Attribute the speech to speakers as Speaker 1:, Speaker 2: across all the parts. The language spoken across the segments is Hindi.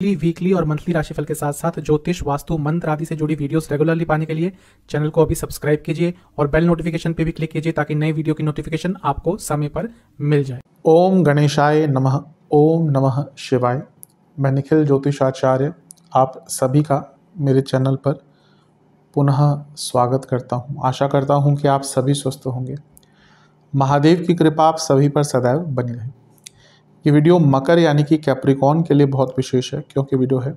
Speaker 1: वीकली और मंथली राशिफल के साथ साथ ज्योतिष, वास्तु, मंत्र आदि से जुड़ी वीडियोस रेगुलरली पाने के लिए चैनल को अभी सब्सक्राइब कीजिए और बेल नोटिफिकेशन पे भी क्लिक कीजिए ताकि नई वीडियो की नोटिफिकेशन आपको समय पर मिल जाए।
Speaker 2: ओम गणेशाय नमः। ओम नमः शिवाय। मैं निखिल ज्योतिषाचार्य आप सभी का मेरे चैनल पर पुनः स्वागत करता हूं। आशा करता हूं कि आप सभी स्वस्थ होंगे। महादेव की कृपा आप सभी पर सदैव बनी रहे। ये वीडियो मकर यानी कि कैप्रिकॉर्न के लिए बहुत विशेष है, क्योंकि वीडियो है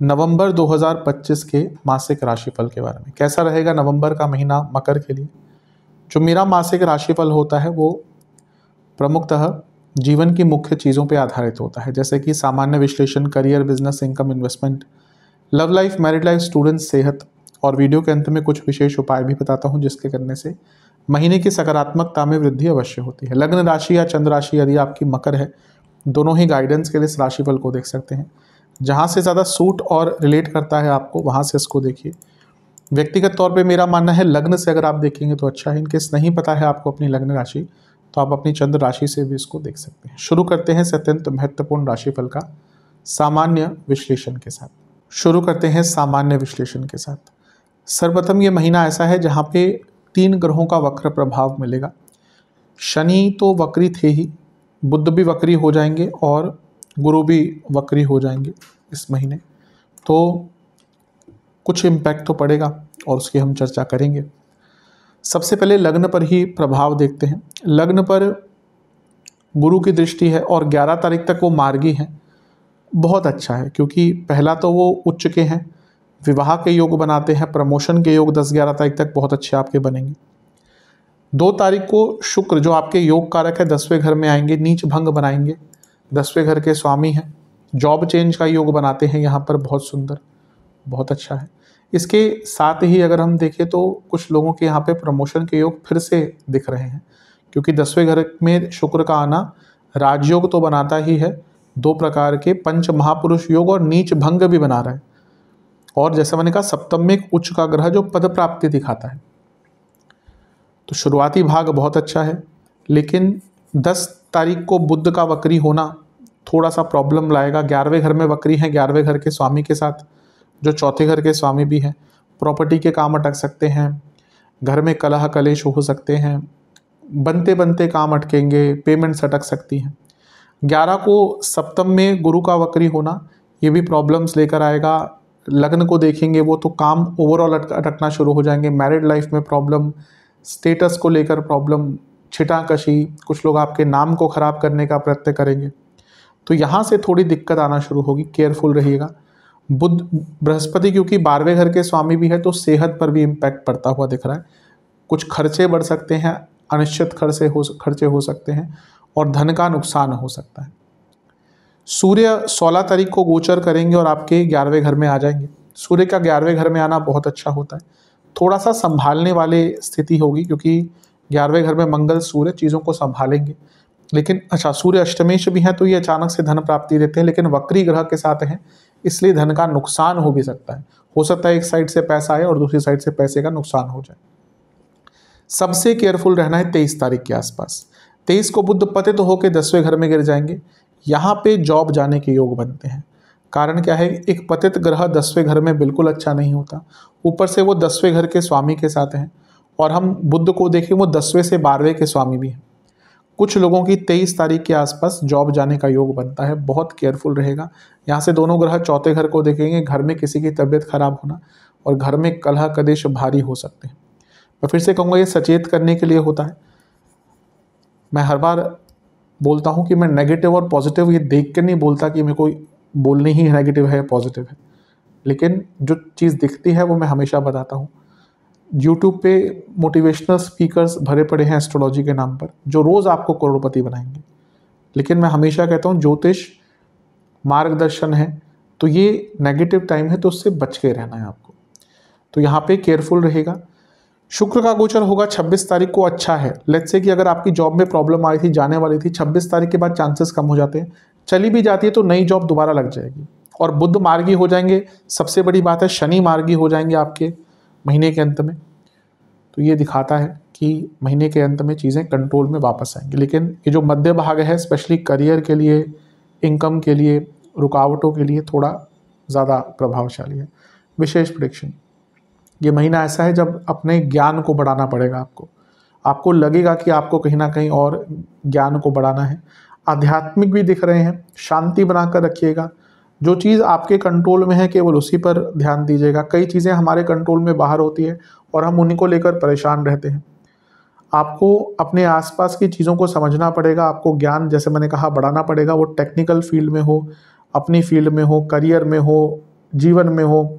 Speaker 2: नवंबर 2025 के मासिक राशिफल के बारे में। कैसा रहेगा नवंबर का महीना मकर के लिए। जो मेरा मासिक राशिफल होता है वो प्रमुखतः जीवन की मुख्य चीज़ों पर आधारित होता है, जैसे कि सामान्य विश्लेषण, career, business, income, investment, love life, married life, students, सेहत, और वीडियो के अंत में कुछ विशेष उपाय भी बताता हूं जिसके करने से महीने की सकारात्मकता में वृद्धि अवश्य होती है। लग्न राशि या चंद्र राशि यदि आपकी मकर है, दोनों ही गाइडेंस के लिए इस राशिफल को देख सकते हैं। जहां से ज़्यादा सूट और रिलेट करता है आपको, वहां से इसको देखिए। व्यक्तिगत तौर पे मेरा मानना है लग्न से अगर आप देखेंगे तो अच्छा है। इनकेस नहीं पता है आपको अपनी लग्न राशि, तो आप अपनी चंद्र राशि से भी इसको देख सकते हैं। शुरू करते हैं अत्यंत महत्वपूर्ण राशिफल का सामान्य विश्लेषण के साथ। सर्वप्रथम ये महीना ऐसा है जहाँ पे 3 ग्रहों का वक्र प्रभाव मिलेगा। शनि तो वक्री थे ही, बुध भी वक्री हो जाएंगे और गुरु भी वक्री हो जाएंगे इस महीने, तो कुछ इम्पैक्ट तो पड़ेगा और उसकी हम चर्चा करेंगे। सबसे पहले लग्न पर ही प्रभाव देखते हैं। लग्न पर गुरु की दृष्टि है और 11 तारीख तक वो मार्गी है। बहुत अच्छा है, क्योंकि पहला तो वो उच्च के हैं, विवाह के योग बनाते हैं, प्रमोशन के योग 10-11 तारीख तक बहुत अच्छे आपके बनेंगे। 2 तारीख को शुक्र जो आपके योग कारक है 10वें घर में आएंगे, नीच भंग बनाएंगे, 10वें घर के स्वामी हैं। जॉब चेंज का योग बनाते हैं यहाँ पर, बहुत सुंदर, बहुत अच्छा है। इसके साथ ही अगर हम देखें तो कुछ लोगों के यहाँ पे प्रमोशन के योग फिर से दिख रहे हैं, क्योंकि 10वें घर में शुक्र का आना राजयोग तो बनाता ही है, 2 प्रकार के पंच महापुरुष योग और नीच भंग भी बना रहा है। और जैसे मैंने कहा सप्तम में एक उच्च का ग्रह जो पद प्राप्ति दिखाता है, तो शुरुआती भाग बहुत अच्छा है। लेकिन 10 तारीख को बुध का वक्री होना थोड़ा सा प्रॉब्लम लाएगा। 11वें घर में वक्री हैं, 11वें घर के स्वामी के साथ, जो चौथे घर के स्वामी भी हैं। प्रॉपर्टी के काम अटक सकते हैं, घर में कलह कलेश हो सकते हैं, बनते बनते काम अटकेंगे, पेमेंट्स अटक सकती हैं। 11 को सप्तम में गुरु का वक्री होना ये भी प्रॉब्लम्स लेकर आएगा। लग्न को देखेंगे वो तो काम ओवरऑल अटकना शुरू हो जाएंगे। मैरिड लाइफ में प्रॉब्लम, स्टेटस को लेकर प्रॉब्लम, छिटाकशी, कुछ लोग आपके नाम को ख़राब करने का प्रयत्न करेंगे, तो यहाँ से थोड़ी दिक्कत आना शुरू होगी। केयरफुल रहिएगा। बुध बृहस्पति क्योंकि 12वें घर के स्वामी भी है, तो सेहत पर भी इम्पैक्ट पड़ता हुआ दिख रहा है। कुछ खर्चे बढ़ सकते हैं, अनिश्चित खर्चे हो सकते हैं और धन का नुकसान हो सकता है। सूर्य 16 तारीख को गोचर करेंगे और आपके 11वें घर में आ जाएंगे। सूर्य का 11वें घर में आना बहुत अच्छा होता है। थोड़ा सा संभालने वाले स्थिति होगी, क्योंकि 11वें घर में मंगल सूर्य चीज़ों को संभालेंगे। लेकिन अच्छा, सूर्य अष्टमेश भी हैं तो ये अचानक से धन प्राप्ति देते हैं, लेकिन वक्री ग्रह के साथ हैं, इसलिए धन का नुकसान हो भी सकता है। हो सकता है एक साइड से पैसा आए और दूसरी साइड से पैसे का नुकसान हो जाए। सबसे केयरफुल रहना है 23 तारीख के आसपास। 23 को बुध पतित होकर 10वें घर में गिर जाएंगे। यहाँ पे जॉब जाने के योग बनते हैं। कारण क्या है, एक पतित ग्रह 10वें घर में बिल्कुल अच्छा नहीं होता, ऊपर से वो 10वें घर के स्वामी के साथ हैं, और हम बुध को देखें वो 10वें से 12वें के स्वामी भी हैं। कुछ लोगों की 23 तारीख के आसपास जॉब जाने का योग बनता है। बहुत केयरफुल रहेगा। यहाँ से दोनों ग्रह चौथे घर को देखेंगे, घर में किसी की तबीयत खराब होना और घर में कलह कलेश भारी हो सकते हैं। मैं फिर से कहूँगा, ये सचेत करने के लिए होता है। मैं हर बार बोलता हूँ कि मैं नेगेटिव और पॉजिटिव ये देख कर नहीं बोलता कि मेरे को बोलनी ही नेगेटिव है पॉजिटिव है, लेकिन जो चीज़ दिखती है वो मैं हमेशा बताता हूँ। यूट्यूब पे मोटिवेशनल स्पीकर्स भरे पड़े हैं एस्ट्रोलॉजी के नाम पर, जो रोज़ आपको करोड़पति बनाएंगे, लेकिन मैं हमेशा कहता हूँ ज्योतिष मार्गदर्शन है, तो ये नेगेटिव टाइम है, तो उससे बच के रहना है आपको। तो यहाँ पे केयरफुल रहेगा। शुक्र का गोचर होगा 26 तारीख को, अच्छा है। लेट्स से कि अगर आपकी जॉब में प्रॉब्लम आई थी, जाने वाली थी, 26 तारीख के बाद चांसेस कम हो जाते हैं। चली भी जाती है तो नई जॉब दोबारा लग जाएगी। और बुध मार्गी हो जाएंगे, सबसे बड़ी बात है शनि मार्गी हो जाएंगे आपके महीने के अंत में। तो ये दिखाता है कि महीने के अंत में चीज़ें कंट्रोल में वापस आएंगी। लेकिन ये जो मध्य भाग है स्पेशली करियर के लिए, इनकम के लिए, रुकावटों के लिए थोड़ा ज़्यादा प्रभावशाली है। विशेष प्रेडिक्शन, ये महीना ऐसा है जब अपने ज्ञान को बढ़ाना पड़ेगा आपको लगेगा कि आपको कहीं ना कहीं और ज्ञान को बढ़ाना है। आध्यात्मिक भी दिख रहे हैं, शांति बनाकर रखिएगा। जो चीज़ आपके कंट्रोल में है केवल उसी पर ध्यान दीजिएगा। कई चीज़ें हमारे कंट्रोल में बाहर होती है और हम उन्हीं को लेकर परेशान रहते हैं। आपको अपने आसपास की चीज़ों को समझना पड़ेगा, आपको ज्ञान जैसे मैंने कहा बढ़ाना पड़ेगा, वो टेक्निकल फील्ड में हो, अपनी फील्ड में हो, करियर में हो, जीवन में हो।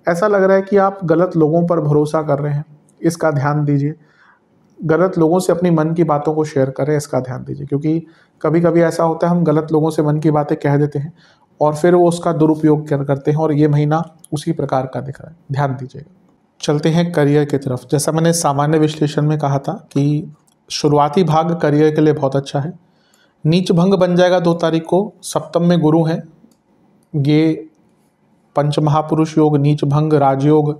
Speaker 2: ऐसा लग रहा है कि आप गलत लोगों पर भरोसा कर रहे हैं, इसका ध्यान दीजिए। गलत लोगों से अपनी मन की बातों को शेयर करें, इसका ध्यान दीजिए, क्योंकि कभी कभी ऐसा होता है हम गलत लोगों से मन की बातें कह देते हैं और फिर वो उसका दुरुपयोग करते हैं, और ये महीना उसी प्रकार का दिख रहा है, ध्यान दीजिएगा। चलते हैं करियर की तरफ। जैसा मैंने सामान्य विश्लेषण में कहा था कि शुरुआती भाग करियर के लिए बहुत अच्छा है। नीच भंग बन जाएगा 2 तारीख को, सप्तम में गुरु है। ये पंचमहापुरुष योग, नीच भंग, राजयोग,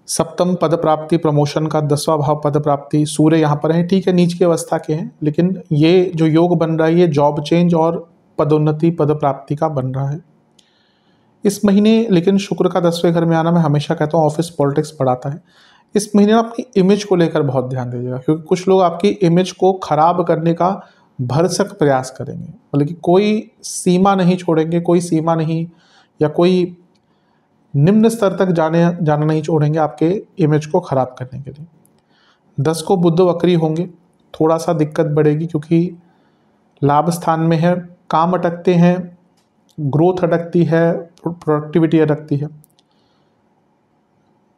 Speaker 2: सप्तम पद प्राप्ति, प्रमोशन का 10वां भाव पद प्राप्ति, सूर्य यहाँ पर है। ठीक है, नीच की अवस्था के हैं, लेकिन ये जो योग बन रहा है ये जॉब चेंज और पदोन्नति, पद प्राप्ति का बन रहा है इस महीने। लेकिन शुक्र का 10वें घर में आना, मैं हमेशा कहता हूँ ऑफिस पॉलिटिक्स बढ़ाता है। इस महीने अपनी इमेज को लेकर बहुत ध्यान दीजिएगा, क्योंकि कुछ लोग आपकी इमेज को खराब करने का भरसक प्रयास करेंगे, मतलब कि कोई सीमा नहीं छोड़ेंगे, कोई सीमा नहीं या कोई निम्न स्तर तक जाना नहीं छोड़ेंगे आपके इमेज को खराब करने के लिए। 10 को बुध वक्री होंगे, थोड़ा सा दिक्कत बढ़ेगी क्योंकि लाभ स्थान में है, काम अटकते हैं, ग्रोथ अटकती है, प्रोडक्टिविटी अटकती है।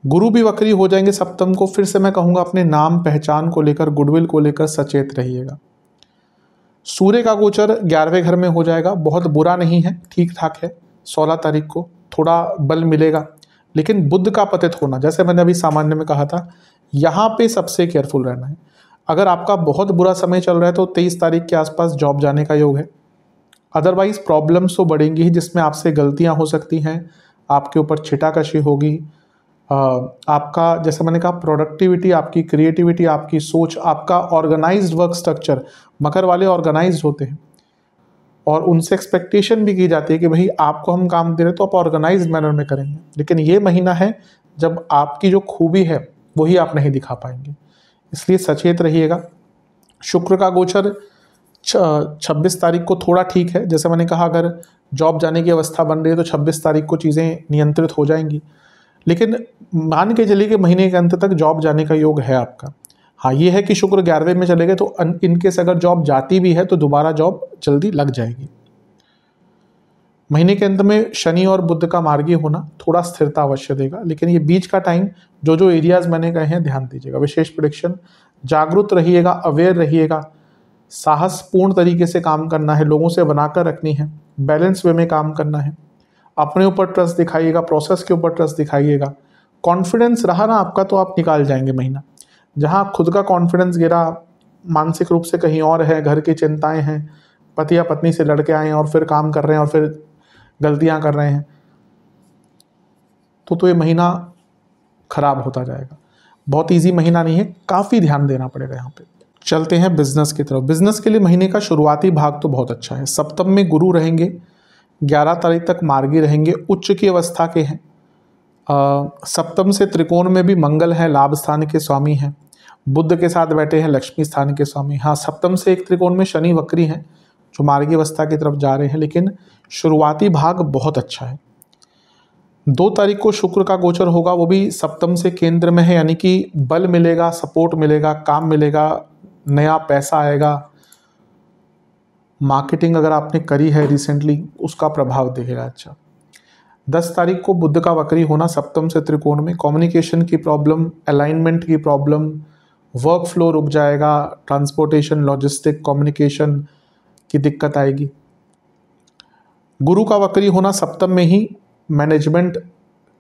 Speaker 2: गुरु भी वक्री हो जाएंगे सप्तम को। फिर से मैं कहूँगा अपने नाम पहचान को लेकर, गुडविल को लेकर सचेत रहिएगा। सूर्य का गोचर 11वें घर में हो जाएगा, बहुत बुरा नहीं है, ठीक ठाक है। 16 तारीख को थोड़ा बल मिलेगा, लेकिन बुध का पतित होना, जैसे मैंने अभी सामान्य में कहा था, यहाँ पे सबसे केयरफुल रहना है। अगर आपका बहुत बुरा समय चल रहा है तो 23 तारीख के आसपास जॉब जाने का योग है। अदरवाइज प्रॉब्लम्स तो बढ़ेंगी ही, जिसमें आपसे गलतियाँ हो सकती हैं, आपके ऊपर छिटाकशी होगी। आपका जैसे मैंने कहा प्रोडक्टिविटी, आपकी क्रिएटिविटी, आपकी सोच, आपका ऑर्गेनाइज्ड वर्क स्ट्रक्चर, मकर वाले ऑर्गेनाइज्ड होते हैं और उनसे एक्सपेक्टेशन भी की जाती है कि भाई आपको हम काम दे रहे तो आप ऑर्गेनाइज्ड मैनर में करेंगे। लेकिन ये महीना है जब आपकी जो खूबी है वही आप नहीं दिखा पाएंगे, इसलिए सचेत रहिएगा। शुक्र का गोचर 26 तारीख को थोड़ा ठीक है। जैसे मैंने कहा अगर जॉब जाने की अवस्था बन रही है तो 26 तारीख को चीज़ें नियंत्रित हो जाएंगी, लेकिन मान के चलिए कि महीने के अंत तक जॉब जाने का योग है आपका। हाँ, ये है कि शुक्र 11वें में चले गए तो इनकेस अगर जॉब जाती भी है तो दोबारा जॉब जल्दी लग जाएगी। महीने के अंत में शनि और बुध का मार्गी होना थोड़ा स्थिरता अवश्य देगा, लेकिन ये बीच का टाइम जो एरियाज मैंने कहे हैं ध्यान दीजिएगा। विशेष प्रेडिक्शन, जागरूक रहिएगा, अवेयर रहिएगा, साहसपूर्ण तरीके से काम करना है, लोगों से बनाकर रखनी है, बैलेंस वे में काम करना है, अपने ऊपर ट्रस्ट दिखाइएगा, प्रोसेस के ऊपर ट्रस्ट दिखाइएगा। कॉन्फिडेंस रहा ना आपका तो आप निकाल जाएंगे महीना। जहाँ खुद का कॉन्फिडेंस गिरा, मानसिक रूप से कहीं और है, घर की चिंताएं हैं, पति या पत्नी से लड़के आए हैं और फिर काम कर रहे हैं और फिर गलतियां कर रहे हैं, तो ये महीना खराब होता जाएगा। बहुत इजी महीना नहीं है, काफ़ी ध्यान देना पड़ेगा यहाँ पे। चलते हैं बिजनेस की तरफ। बिजनेस के लिए महीने का शुरुआती भाग तो बहुत अच्छा है। सप्तम में गुरु रहेंगे, 11 तारीख तक मार्गी रहेंगे, उच्च की अवस्था के हैं। सप्तम से त्रिकोण में भी मंगल है, लाभ स्थान के स्वामी हैं। बुध के साथ बैठे हैं, लक्ष्मी स्थान के स्वामी। हाँ, सप्तम से एक त्रिकोण में शनि वक्री हैं जो मार्गी अवस्था की तरफ जा रहे हैं, लेकिन शुरुआती भाग बहुत अच्छा है। 2 तारीख को शुक्र का गोचर होगा, वो भी सप्तम से केंद्र में है, यानी कि बल मिलेगा, सपोर्ट मिलेगा, काम मिलेगा, नया पैसा आएगा। मार्केटिंग अगर आपने करी है रिसेंटली उसका प्रभाव दिखेगा अच्छा। 10 तारीख को बुध का वक्री होना, सप्तम से त्रिकोण में, कम्युनिकेशन की प्रॉब्लम, अलाइनमेंट की प्रॉब्लम, वर्क फ्लो रुक जाएगा, ट्रांसपोर्टेशन, लॉजिस्टिक, कम्युनिकेशन की दिक्कत आएगी। गुरु का वक्री होना सप्तम में ही मैनेजमेंट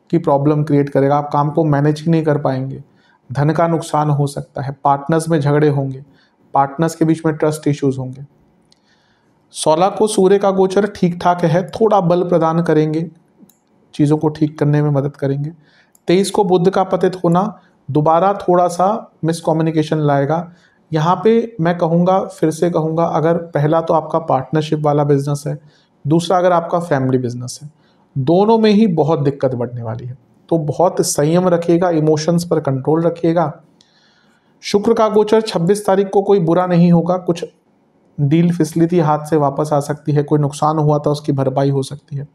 Speaker 2: की प्रॉब्लम क्रिएट करेगा, आप काम को मैनेज ही नहीं कर पाएंगे, धन का नुकसान हो सकता है, पार्टनर्स में झगड़े होंगे, पार्टनर्स के बीच में ट्रस्ट इश्यूज होंगे। 16 को सूर्य का गोचर ठीक ठाक है, थोड़ा बल प्रदान करेंगे, चीज़ों को ठीक करने में मदद करेंगे। 23 को बुध का पतित होना दोबारा थोड़ा सा मिसकम्युनिकेशन लाएगा। यहाँ पे मैं कहूँगा, फिर से कहूँगा, अगर पहला तो आपका पार्टनरशिप वाला बिजनेस है, दूसरा अगर आपका फैमिली बिजनेस है, दोनों में ही बहुत दिक्कत बढ़ने वाली है। तो बहुत संयम रखिएगा, इमोशंस पर कंट्रोल रखिएगा। शुक्र का गोचर 26 तारीख को कोई बुरा नहीं होगा, कुछ डील फिसली थी हाथ से वापस आ सकती है, कोई नुकसान हुआ था उसकी भरपाई हो सकती है।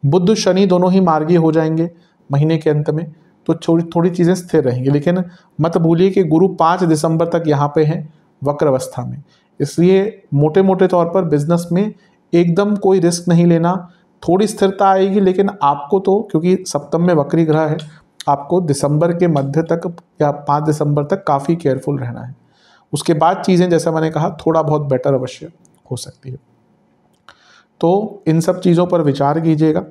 Speaker 2: बुध शनि दोनों ही मार्गी हो जाएंगे महीने के अंत में, तो थोड़ी चीज़ें स्थिर रहेंगी। लेकिन मत भूलिए कि गुरु 5 दिसंबर तक यहाँ पे हैं वक्र अवस्था में, इसलिए मोटे मोटे तौर पर बिजनेस में एकदम कोई रिस्क नहीं लेना। थोड़ी स्थिरता आएगी, लेकिन आपको तो, क्योंकि सप्तम में वक्री ग्रह है, आपको दिसंबर के मध्य तक या 5 दिसंबर तक काफ़ी केयरफुल रहना है। उसके बाद चीज़ें, जैसा मैंने कहा, थोड़ा बहुत बेटर अवश्य हो सकती है। तो इन सब चीज़ों पर विचार कीजिएगा।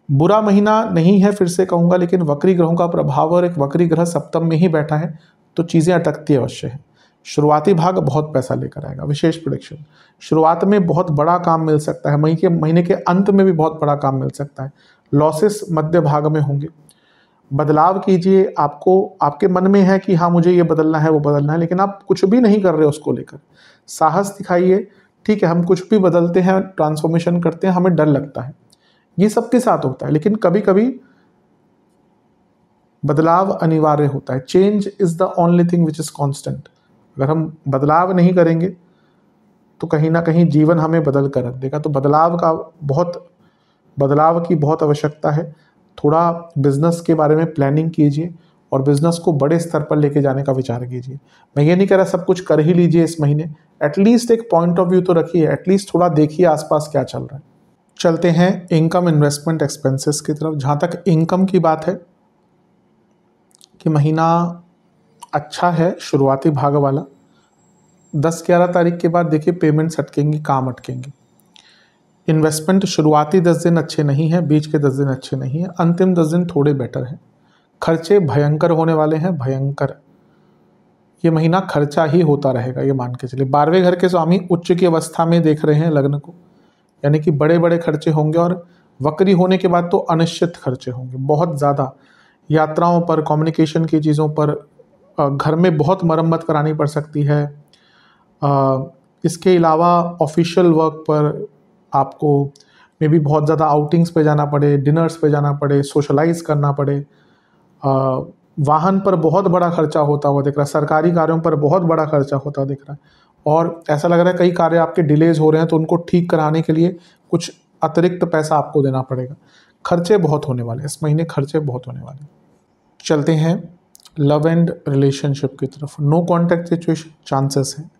Speaker 2: बुरा महीना नहीं है, फिर से कहूँगा, लेकिन वक्री ग्रहों का प्रभाव और एक वक्री ग्रह सप्तम में ही बैठा है, तो चीज़ें अटकती अवश्य है। शुरुआती भाग बहुत पैसा लेकर आएगा। विशेष प्रेडिक्शन, शुरुआत में बहुत बड़ा काम मिल सकता है, महीने के अंत में भी बहुत बड़ा काम मिल सकता है। लॉसेस मध्य भाग में होंगे। बदलाव कीजिए, आपको आपके मन में है कि हाँ मुझे ये बदलना है, वो बदलना है, लेकिन आप कुछ भी नहीं कर रहे उसको लेकर। साहस दिखाइए। ठीक है, हम कुछ भी बदलते हैं, ट्रांसफॉर्मेशन करते हैं, हमें डर लगता है, ये सबके साथ होता है, लेकिन कभी कभी बदलाव अनिवार्य होता है। Change is the only thing which is constant. अगर हम बदलाव नहीं करेंगे तो कहीं ना कहीं जीवन हमें बदल कर रख देगा। तो बदलाव की बहुत आवश्यकता है। थोड़ा बिजनेस के बारे में प्लानिंग कीजिए और बिजनेस को बड़े स्तर पर लेके जाने का विचार कीजिए। मैं ये नहीं कह रहा सब कुछ कर ही लीजिए इस महीने, एटलीस्ट एक पॉइंट ऑफ व्यू तो रखिए, एटलीस्ट थोड़ा देखिए आसपास क्या चल रहा है। चलते हैं इनकम, इन्वेस्टमेंट, एक्सपेंसेस की तरफ। जहाँ तक इनकम की बात है कि महीना अच्छा है, शुरुआती भाग वाला। 10-11 तारीख के बाद देखिए पेमेंट्स अटकेंगी, काम अटकेंगे। इन्वेस्टमेंट शुरुआती 10 दिन अच्छे नहीं हैं, बीच के 10 दिन अच्छे नहीं हैं, अंतिम 10 दिन थोड़े बेटर हैं। खर्चे भयंकर होने वाले हैं, भयंकर। ये महीना खर्चा ही होता रहेगा, ये मान के चलिए। 12वें घर के स्वामी उच्च की अवस्था में देख रहे हैं लग्न को, यानी कि बड़े बड़े खर्चे होंगे। और वक्री होने के बाद तो अनिश्चित खर्चे होंगे, बहुत ज़्यादा। यात्राओं पर, कम्युनिकेशन की चीज़ों पर, घर में बहुत मरम्मत करानी पड़ सकती है। इसके अलावा ऑफिशियल वर्क पर आपको मे भी बहुत ज़्यादा आउटिंग्स पे जाना पड़े, डिनर्स पे जाना पड़े, सोशलाइज करना पड़े। वाहन पर बहुत बड़ा खर्चा होता हुआ दिख रहा है, सरकारी कार्यों पर बहुत बड़ा खर्चा होता दिख रहा है, और ऐसा लग रहा है कई कार्य आपके डिलेज हो रहे हैं, तो उनको ठीक कराने के लिए कुछ अतिरिक्त पैसा आपको देना पड़ेगा। खर्चे बहुत होने वाले, इस महीने खर्चे बहुत होने वाले। चलते हैं लव एंड रिलेशनशिप की तरफ। नो कॉन्टैक्ट सिचुएशन चांसेस हैं।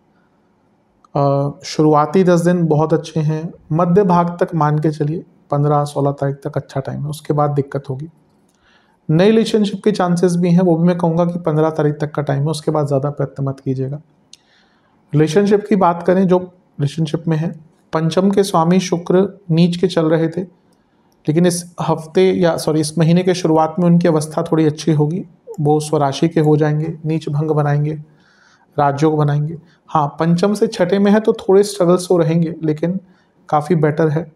Speaker 2: शुरुआती 10 दिन बहुत अच्छे हैं, मध्य भाग तक मान के चलिए 15-16 तारीख तक अच्छा टाइम है, उसके बाद दिक्कत होगी। नई रिलेशनशिप के चांसेस भी हैं, वो भी मैं कहूँगा कि 15 तारीख तक का टाइम है, उसके बाद ज़्यादा प्रयत्न मत कीजिएगा। रिलेशनशिप की बात करें, जो रिलेशनशिप में है, पंचम के स्वामी शुक्र नीच के चल रहे थे, लेकिन इस महीने के शुरुआत में उनकी अवस्था थोड़ी अच्छी होगी, वो स्वराशि के हो जाएंगे, नीच भंग बनाएंगे, राजयोग बनाएंगे। हाँ, पंचम से छठे में है तो थोड़े स्ट्रगल्स तो रहेंगे, लेकिन काफ़ी बेटर है।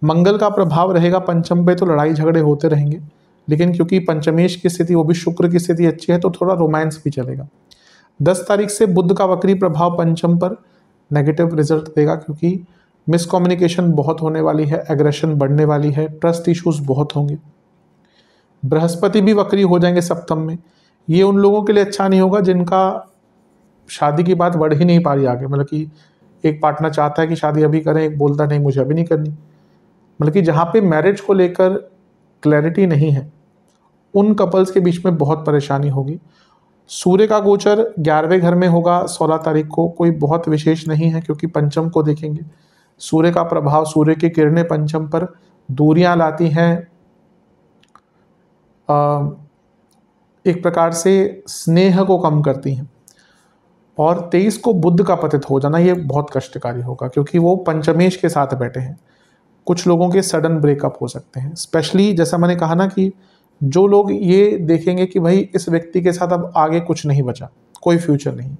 Speaker 2: मंगल का प्रभाव रहेगा पंचम पे, तो लड़ाई झगड़े होते रहेंगे, लेकिन क्योंकि पंचमेश की स्थिति, वो भी शुक्र की स्थिति अच्छी है, तो थोड़ा रोमांस भी चलेगा। 10 तारीख से बुध का वक्री प्रभाव पंचम पर नेगेटिव रिजल्ट देगा, क्योंकि मिसकम्युनिकेशन बहुत होने वाली है, एग्रेशन बढ़ने वाली है, ट्रस्ट इश्यूज बहुत होंगे। बृहस्पति भी वक्री हो जाएंगे सप्तम में। ये उन लोगों के लिए अच्छा नहीं होगा जिनका शादी की बात बढ़ ही नहीं पा रही आगे, मतलब कि एक पार्टनर चाहता है कि शादी अभी करें, एक बोलता नहीं मुझे अभी नहीं करनी, मतलब कि जहाँ पे मैरिज को लेकर क्लैरिटी नहीं है, उन कपल्स के बीच में बहुत परेशानी होगी। सूर्य का गोचर 11वें घर में होगा 16 तारीख को, कोई बहुत विशेष नहीं है, क्योंकि पंचम को देखेंगे। सूर्य का प्रभाव, सूर्य की किरणें पंचम पर दूरियां लाती हैं, एक प्रकार से स्नेह को कम करती हैं। और 23 को बुध का पतित हो जाना, ये बहुत कष्टकारी होगा, क्योंकि वो पंचमेश के साथ बैठे हैं। कुछ लोगों के सडन ब्रेकअप हो सकते हैं, स्पेशली जैसा मैंने कहा ना कि जो लोग ये देखेंगे कि भाई इस व्यक्ति के साथ अब आगे कुछ नहीं बचा, कोई फ्यूचर नहीं,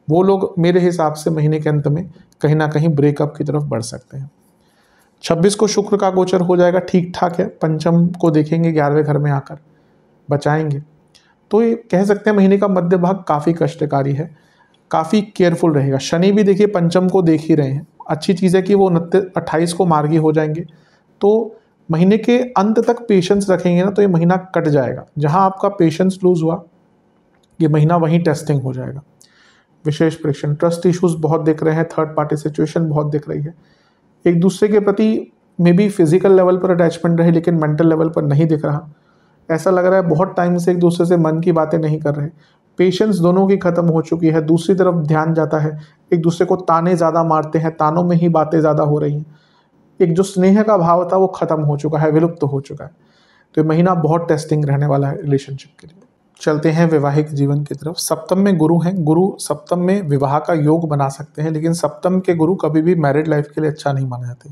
Speaker 2: वो लोग मेरे हिसाब से महीने के अंत में कहीं ना कहीं ब्रेकअप की तरफ बढ़ सकते हैं। 26 को शुक्र का गोचर हो जाएगा, ठीक ठाक है। पंचम को देखेंगे 11वें घर में आकर, बचाएंगे। तो ये कह सकते हैं महीने का मध्य भाग काफ़ी कष्टकारी है, काफ़ी केयरफुल रहेगा। शनि भी देखिए पंचम को देख ही रहे हैं, अच्छी चीज़ है कि वो 28 को मार्गी हो जाएंगे, तो महीने के अंत तक पेशेंस रखेंगे ना तो ये महीना कट जाएगा। जहाँ आपका पेशेंस लूज हुआ ये महीना वहीं टेस्टिंग हो जाएगा। विशेष प्रेडिक्शन, ट्रस्ट इश्यूज बहुत दिख रहे हैं, थर्ड पार्टी सिचुएशन बहुत दिख रही है, एक दूसरे के प्रति मे बी फिजिकल लेवल पर अटैचमेंट रहे लेकिन मेंटल लेवल पर नहीं दिख रहा। ऐसा लग रहा है बहुत टाइम से एक दूसरे से मन की बातें नहीं कर रहे, पेशेंस दोनों की खत्म हो चुकी है। दूसरी तरफ ध्यान जाता है, एक दूसरे को ताने ज़्यादा मारते हैं, तानों में ही बातें ज़्यादा हो रही हैं। एक जो स्नेह का भाव था वो खत्म हो चुका है, विलुप्त हो चुका है। तो ये महीना बहुत टेस्टिंग रहने वाला है रिलेशनशिप के लिए। चलते हैं वैवाहिक जीवन की तरफ। सप्तम में गुरु हैं, गुरु सप्तम में विवाह का योग बना सकते हैं, लेकिन सप्तम के गुरु कभी भी मैरिड लाइफ के लिए अच्छा नहीं माने जाते।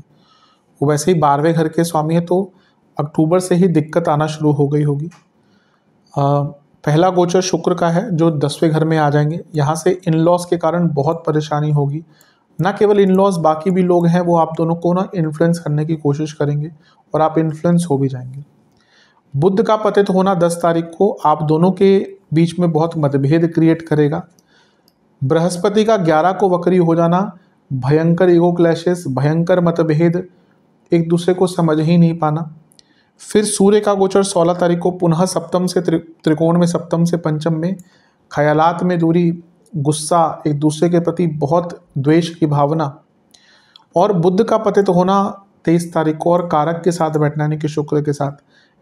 Speaker 2: वो वैसे ही 12वें घर के स्वामी है, तो अक्टूबर से ही दिक्कत आना शुरू हो गई होगी। पहला गोचर शुक्र का है जो 10वें घर में आ जाएंगे। यहाँ से इन लॉज के कारण बहुत परेशानी होगी। ना केवल इन लॉज, बाकी भी लोग हैं वो आप दोनों को ना इन्फ्लुएंस करने की कोशिश करेंगे और आप इन्फ्लुएंस हो भी जाएंगे। बुध का पतित होना 10 तारीख को आप दोनों के बीच में बहुत मतभेद क्रिएट करेगा। बृहस्पति का 11 को वक्री हो जाना, भयंकर ईगो क्लैशेस, भयंकर मतभेद, एक दूसरे को समझ ही नहीं पाना। फिर सूर्य का गोचर 16 तारीख को पुनः सप्तम से त्रिकोण में, सप्तम से पंचम में, ख्यालात में दूरी, गुस्सा, एक दूसरे के प्रति बहुत द्वेष की भावना। और बुध का पतित होना 23 तारीख को और कारक के साथ बैठना यानी कि शुक्र के साथ,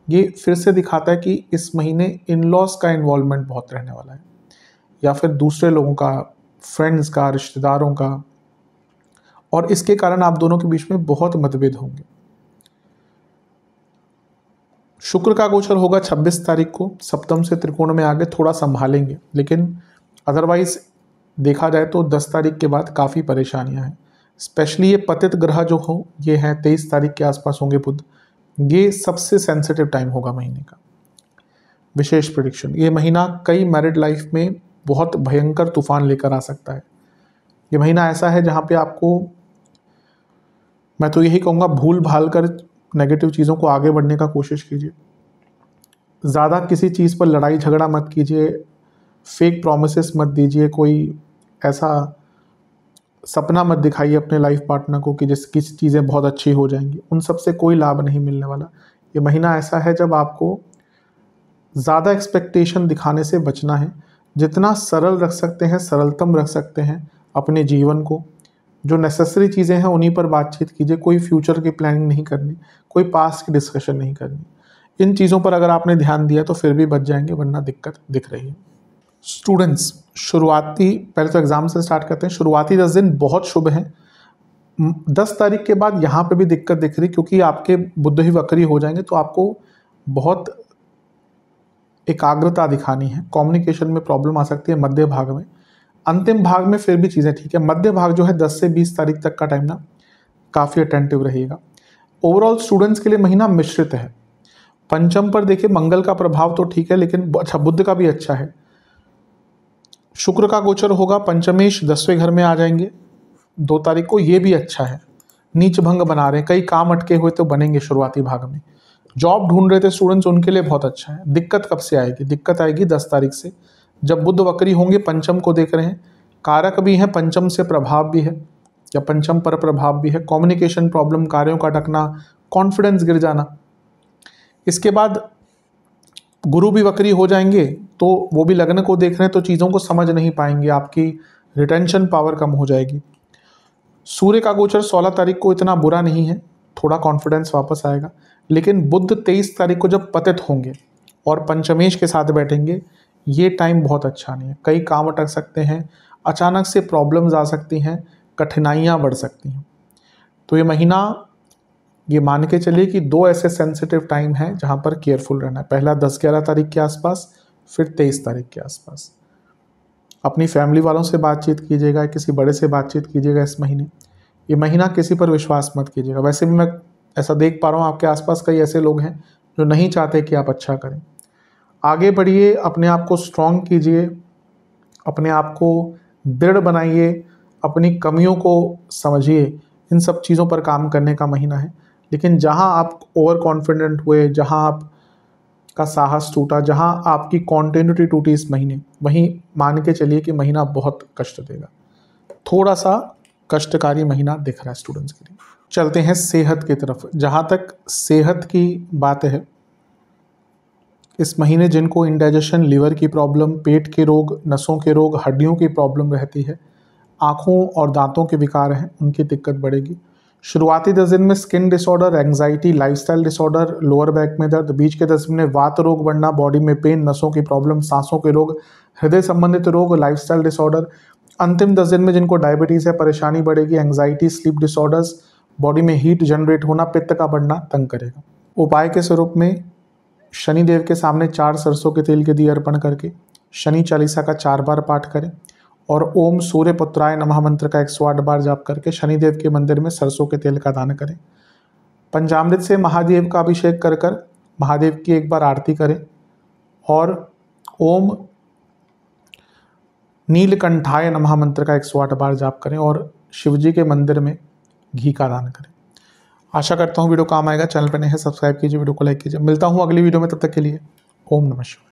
Speaker 2: ये फिर से दिखाता है कि इस महीने इन लॉज का इन्वॉल्वमेंट बहुत रहने वाला है, या फिर दूसरे लोगों का, फ्रेंड्स का, रिश्तेदारों का, और इसके कारण आप दोनों के बीच में बहुत मतभेद होंगे। शुक्र का गोचर होगा 26 तारीख को, सप्तम से त्रिकोण में आगे, थोड़ा संभालेंगे, लेकिन अदरवाइज देखा जाए तो 10 तारीख के बाद काफ़ी परेशानियां हैं। स्पेशली ये पतित ग्रह जो हो ये हैं 23 तारीख के आसपास होंगे बुध, ये सबसे सेंसिटिव टाइम होगा महीने का। विशेष प्रेडिक्शन, ये महीना कई मैरिड लाइफ में बहुत भयंकर तूफान लेकर आ सकता है। ये महीना ऐसा है जहाँ पे आपको, मैं तो यही कहूँगा, भूल भाल कर नेगेटिव चीज़ों को आगे बढ़ने का कोशिश कीजिए। ज़्यादा किसी चीज़ पर लड़ाई झगड़ा मत कीजिए, फेक प्रोमिसेस मत दीजिए, कोई ऐसा सपना मत दिखाइए अपने लाइफ पार्टनर को कि जिसकी चीज़ें बहुत अच्छी हो जाएंगी, उन सब से कोई लाभ नहीं मिलने वाला। ये महीना ऐसा है जब आपको ज़्यादा एक्सपेक्टेशन दिखाने से बचना है। जितना सरल रख सकते हैं, सरलतम रख सकते हैं अपने जीवन को, जो नेसेसरी चीज़ें हैं उन्हीं पर बातचीत कीजिए। कोई फ्यूचर की प्लानिंग नहीं करनी, कोई पास्ट की डिस्कशन नहीं करनी। इन चीज़ों पर अगर आपने ध्यान दिया तो फिर भी बच जाएंगे, वरना दिक्कत दिख रही है। स्टूडेंट्स, शुरुआती, पहले तो एग्ज़ाम से स्टार्ट करते हैं। शुरुआती 10 दिन बहुत शुभ हैं। 10 तारीख के बाद यहाँ पे भी दिक्कत दिख रही, क्योंकि आपके बुध ही वक्री हो जाएंगे, तो आपको बहुत एकाग्रता दिखानी है। कम्युनिकेशन में प्रॉब्लम आ सकती है मध्य भाग में। अंतिम भाग में फिर भी चीज़ें ठीक है। मध्य भाग जो है 10 से 20 तारीख तक का टाइम ना काफ़ी अटेंटिव रहेगा। ओवरऑल स्टूडेंट्स के लिए महीना मिश्रित है। पंचम पर देखिए मंगल का प्रभाव तो ठीक है, लेकिन अच्छा बुध का भी अच्छा है। शुक्र का गोचर होगा, पंचमेश 10वें घर में आ जाएंगे 2 तारीख को, ये भी अच्छा है। नीच भंग बना रहे हैं, कई काम अटके हुए तो बनेंगे शुरुआती भाग में। जॉब ढूंढ रहे थे स्टूडेंट्स, उनके लिए बहुत अच्छा है। दिक्कत कब से आएगी? दिक्कत आएगी 10 तारीख से, जब बुध वक्री होंगे। पंचम को देख रहे हैं, कारक भी हैं, पंचम से प्रभाव भी है या पंचम पर प्रभाव भी है। कम्युनिकेशन प्रॉब्लम, कार्यों का अटकना, कॉन्फिडेंस गिर जाना। इसके बाद गुरु भी वक्री हो जाएंगे, तो वो भी लग्न को देख रहे हैं, तो चीज़ों को समझ नहीं पाएंगे, आपकी रिटेंशन पावर कम हो जाएगी। सूर्य का गोचर 16 तारीख को इतना बुरा नहीं है, थोड़ा कॉन्फिडेंस वापस आएगा। लेकिन बुध 23 तारीख को जब पतित होंगे और पंचमेश के साथ बैठेंगे, ये टाइम बहुत अच्छा नहीं है। कई काम अटक सकते हैं, अचानक से प्रॉब्लम्स आ सकती हैं, कठिनाइयाँ बढ़ सकती हैं। तो ये महीना, ये मान के चलिए कि 2 ऐसे सेंसिटिव टाइम हैं जहाँ पर केयरफुल रहना है। पहला 10-11 तारीख के आसपास, फिर 23 तारीख के आसपास। अपनी फैमिली वालों से बातचीत कीजिएगा, किसी बड़े से बातचीत कीजिएगा इस महीने। ये महीना किसी पर विश्वास मत कीजिएगा। वैसे भी मैं ऐसा देख पा रहा हूँ आपके आसपास कई ऐसे लोग हैं जो नहीं चाहते कि आप अच्छा करें। आगे बढ़िए, अपने आप को स्ट्रॉन्ग कीजिए, अपने आप को दृढ़ बनाइए, अपनी कमियों को समझिए। इन सब चीज़ों पर काम करने का महीना है। लेकिन जहाँ आप ओवर कॉन्फिडेंट हुए, जहाँ आप का साहस टूटा, जहां आपकी कॉन्टिन्यूटी टूटी इस महीने, वहीं मान के चलिए कि महीना बहुत कष्ट देगा, थोड़ा सा कष्टकारी महीना दिख रहा है स्टूडेंट्स के लिए। चलते हैं सेहत की तरफ। जहां तक सेहत की बात है, इस महीने जिनको इंडाइजेशन, लिवर की प्रॉब्लम, पेट के रोग, नसों के रोग, हड्डियों की प्रॉब्लम रहती है, आँखों और दांतों के विकार हैं, उनकी दिक्कत बढ़ेगी। शुरुआती 10 दिन में skin disorder, anxiety, lifestyle disorder, lower back में दर्द, बीच के 10 दिन में वात रोग बढ़ना, बॉडी में पेन, नसों की प्रॉब्लम, सांसों के रोग, हृदय संबंधित रोग, लाइफस्टाइल डिसऑर्डर। अंतिम 10 दिन में जिनको डायबिटीज़ है, परेशानी बढ़ेगी, एंग्जाइटी, स्लीप डिसऑर्डर्स, बॉडी में हीट जनरेट होना, पित्त का बढ़ना तंग करेगा। उपाय के स्वरूप में शनि देव के सामने 4 सरसों के तेल के दिए अर्पण करके शनि चालीसा का 4 बार पाठ करें और ओम सूर्य पुत्राय नमः मंत्र का 108 बार जाप करके शनिदेव के मंदिर में सरसों के तेल का दान करें। पंचामृत से महादेव का अभिषेक कर कर महादेव की एक बार आरती करें और ओम नीलकंठाय नमः मंत्र का 108 बार जाप करें और शिवजी के मंदिर में घी का दान करें। आशा करता हूँ वीडियो काम आएगा। चैनल पर नए हैं सब्सक्राइब कीजिए, वीडियो को लाइक कीजिए। मिलता हूँ अगली वीडियो में, तब तक के लिए ओम नमः शिवाय।